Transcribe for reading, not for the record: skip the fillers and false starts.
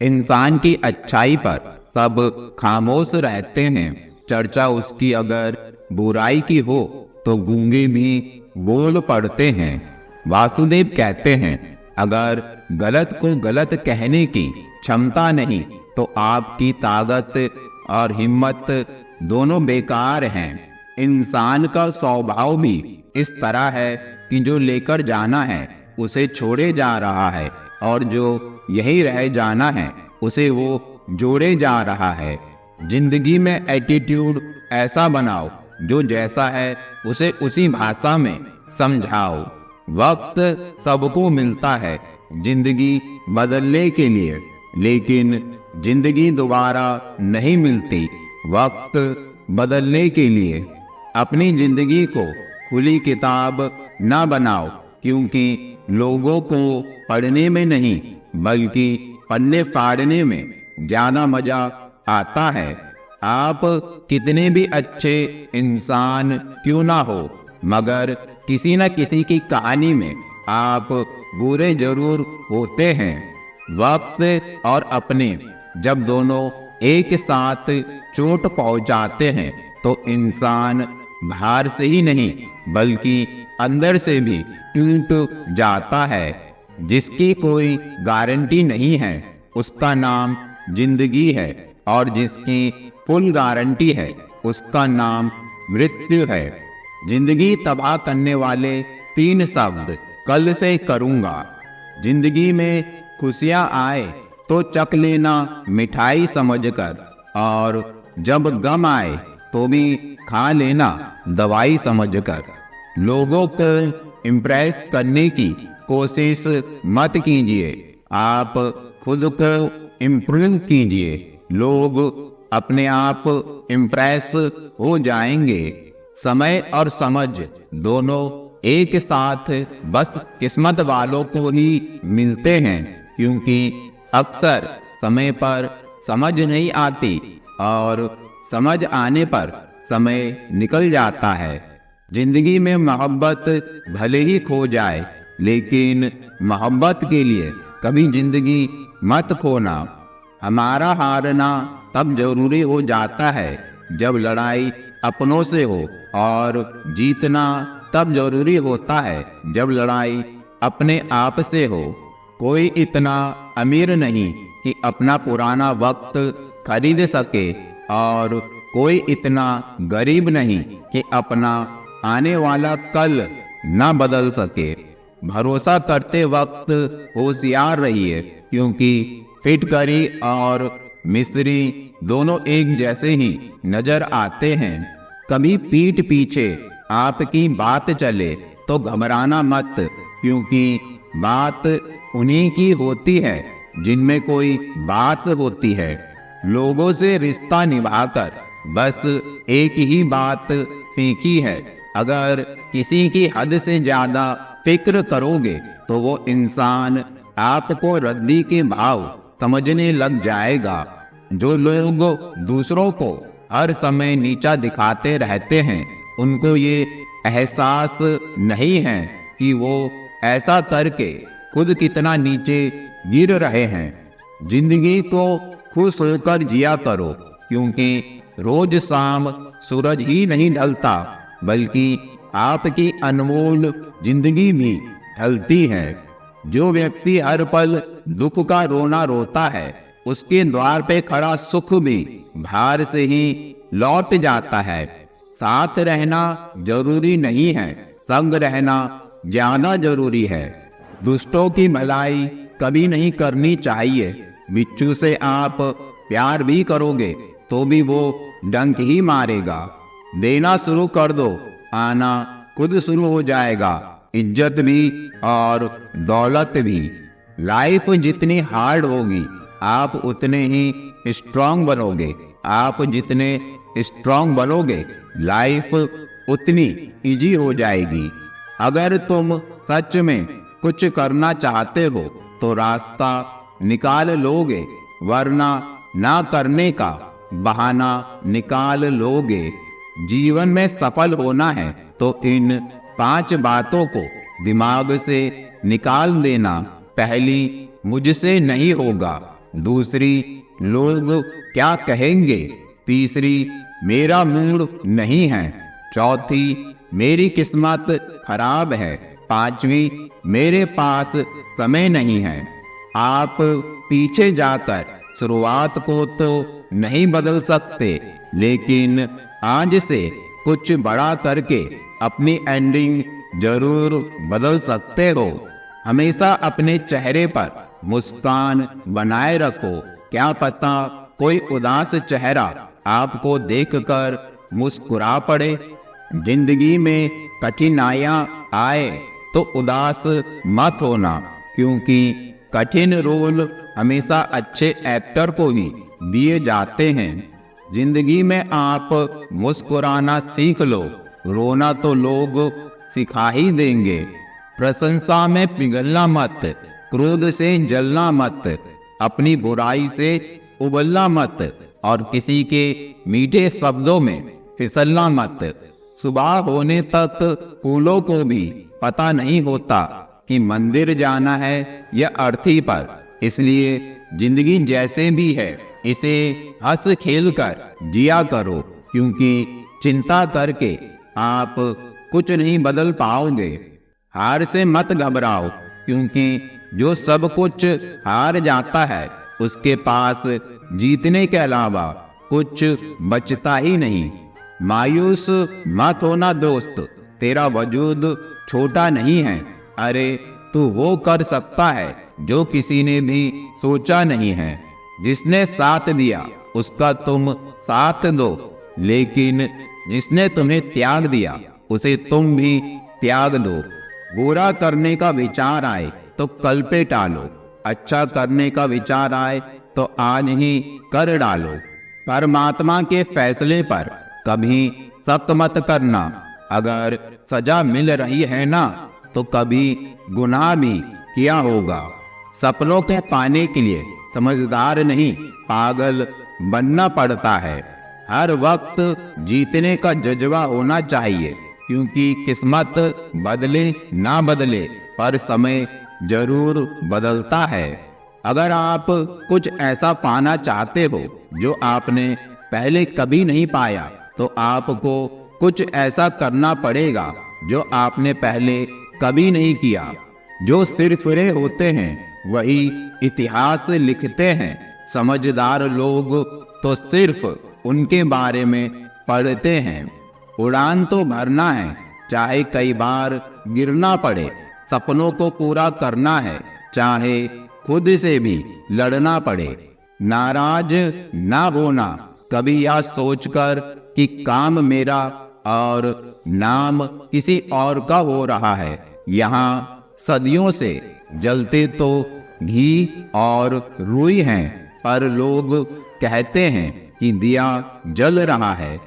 इंसान की अच्छाई पर सब खामोश रहते हैं। चर्चा उसकी अगर बुराई की हो तो गूंगे भी बोल पड़ते हैं। वासुदेव कहते हैं, अगर गलत को गलत कहने की क्षमता नहीं तो आपकी ताकत और हिम्मत दोनों बेकार हैं। इंसान का स्वभाव भी इस तरह है कि जो लेकर जाना है उसे छोड़े जा रहा है, और जो यही रह जाना है उसे वो जोड़े जा रहा है। जिंदगी में एटीट्यूड ऐसा बनाओ जो जैसा है उसे उसी भाषा में समझाओ। वक्त सबको मिलता है जिंदगी बदलने के लिए, लेकिन जिंदगी दोबारा नहीं मिलती वक्त बदलने के लिए। अपनी जिंदगी को खुली किताब ना बनाओ, क्योंकि लोगों को पढ़ने में नहीं बल्कि पन्ने फाड़ने में ज्यादा मजा आता है। आप कितने भी अच्छे इंसान क्यों ना हो, मगर किसी न किसी की कहानी में आप बुरे जरूर होते हैं। वक्त और अपने जब दोनों एक साथ चोट पहुंचाते हैं तो इंसान बाहर से ही नहीं बल्कि अंदर से भी टूट जाता है। जिसकी कोई गारंटी नहीं है उसका नाम जिंदगी है, और जिसकी फुल गारंटी है उसका नाम मृत्यु है। जिंदगी तबाह करने वाले 3 शब्द कल से करूंगा। जिंदगी में खुशियां आए तो चख लेना मिठाई समझकर, और जब गम आए तो भी खा लेना दवाई समझकर। लोगों को इम्प्रेस करने की कोशिश मत कीजिए, आप खुद को इम्प्रूव कीजिए। लोग अपने आप इम्प्रेस हो जाएंगे। समय और समझ दोनों एक साथ बस किस्मत वालों को ही मिलते हैं, क्योंकि अक्सर समय पर समझ नहीं आती और समझ आने पर समय निकल जाता है। जिंदगी में मोहब्बत भले ही खो जाए, लेकिन मोहब्बत के लिए कभी जिंदगी मत खोना। हमारा हारना तब जरूरी हो जाता है जब लड़ाई अपनों से हो, और जीतना तब जरूरी होता है जब लड़ाई अपने आप से हो। कोई इतना अमीर नहीं कि अपना पुराना वक्त खरीद सके, और कोई इतना गरीब नहीं कि अपना आने वाला कल ना बदल सके। भरोसा करते वक्त होशियार रहिए, क्योंकि फिटकरी और मिस्री दोनों एक जैसे ही नजर आते हैं। कभी पीठ पीछे आपकी बात चले तो घबराना मत, क्योंकि बात उन्हीं की होती है जिनमें कोई बात होती है। लोगों से रिश्ता निभाकर बस एक ही बात सीखी है, अगर किसी की हद से ज्यादा फिक्र करोगे तो वो इंसान आपको रद्दी के भाव समझने लग जाएगा। जो लोग दूसरों को हर समय नीचा दिखाते रहते हैं, उनको ये एहसास नहीं है कि वो ऐसा करके खुद कितना नीचे गिर रहे हैं। जिंदगी को खुश होकर जिया करो, क्योंकि रोज शाम सूरज ही नहीं ढलता बल्कि आपकी अनमोल जिंदगी भी ढलती है। जो व्यक्ति हर पल दुख का रोना रोता है, उसके द्वार पे खड़ा सुख भी बाहर से ही लौट जाता है। साथ रहना जरूरी नहीं है, संग रहना ज्यादा जरूरी है। दुष्टों की भलाई कभी नहीं करनी चाहिए। बिच्छू से आप प्यार भी करोगे तो भी वो डंक ही मारेगा। देना शुरू कर दो, आना खुद शुरू हो जाएगा, इज्जत भी और दौलत भी। लाइफ जितनी हार्ड होगी आप उतने ही स्ट्रांग बनोगे। आप जितने स्ट्रांग बनोगे लाइफ उतनी इजी हो जाएगी। अगर तुम सच में कुछ करना चाहते हो तो रास्ता निकाल लोगे, वरना ना करने का बहाना निकाल लोगे। जीवन में सफल होना है तो इन 5 बातों को दिमाग से निकाल देना। पहली, मुझसे नहीं होगा। दूसरी, लोग क्या कहेंगे। तीसरी, मेरा मूड नहीं है। चौथी, मेरी किस्मत खराब है। पांचवी, मेरे पास समय नहीं है। आप पीछे जाकर शुरुआत को तो नहीं बदल सकते, लेकिन आज से कुछ बड़ा करके अपनी एंडिंग जरूर बदल सकते हो। हमेशा अपने चेहरे पर मुस्कान बनाए रखो। क्या पता कोई उदास चेहरा आपको देखकर मुस्कुरा पड़े। जिंदगी में कठिनाइयां आए तो उदास मत होना, क्योंकि कठिन रोल हमेशा अच्छे एक्टर को ही दिए जाते हैं। जिंदगी में आप मुस्कुराना सीख लो, रोना तो लोग सिखा ही देंगे। प्रशंसा में पिघलना मत, क्रोध से जलना मत, अपनी बुराई से उबलना मत और किसी के मीठे शब्दों में फिसलना मत। सुबह होने तक फूलों को भी पता नहीं होता कि मंदिर जाना है या अर्थी पर। इसलिए जिंदगी जैसे भी है इसे हंस खेल कर जिया करो, क्योंकि चिंता करके आप कुछ नहीं बदल पाओगे। हार से मत घबराओ, क्योंकि जो सब कुछ हार जाता है उसके पास जीतने के अलावा कुछ बचता ही नहीं। मायूस मत होना दोस्त, तेरा वजूद छोटा नहीं है। अरे तू वो कर सकता है जो किसी ने भी सोचा नहीं है। जिसने साथ दिया उसका तुम साथ दो, लेकिन जिसने तुम्हें त्याग दिया उसे तुम भी त्याग दो। बुरा करने का विचार आए तो कल पे टालो, अच्छा करने का विचार आए तो आज ही कर डालो। परमात्मा के फैसले पर कभी शक मत करना। अगर सजा मिल रही है ना, तो कभी गुनाह भी किया होगा। सपनों के पाने के लिए समझदार नहीं, पागल बनना पड़ता है। हर वक्त जीतने का जज्बा होना चाहिए, क्योंकि किस्मत बदले ना बदले पर समय जरूर बदलता है। अगर आप कुछ ऐसा पाना चाहते हो जो आपने पहले कभी नहीं पाया, तो आपको कुछ ऐसा करना पड़ेगा जो आपने पहले कभी नहीं किया। जो सिरफिरे होते हैं वही इतिहास लिखते हैं। समझदार लोग तो सिर्फ उनके बारे में पढ़ते हैं। उड़ान तो भरना है, चाहे कई बार गिरना पड़े। सपनों को पूरा करना है, चाहे खुद से भी लड़ना पड़े। नाराज ना होना कभी यह सोचकर कि काम मेरा और नाम किसी और का हो रहा है। यहाँ सदियों से जलते तो घी और रुई हैं, पर लोग कहते हैं कि दिया जल रहा है।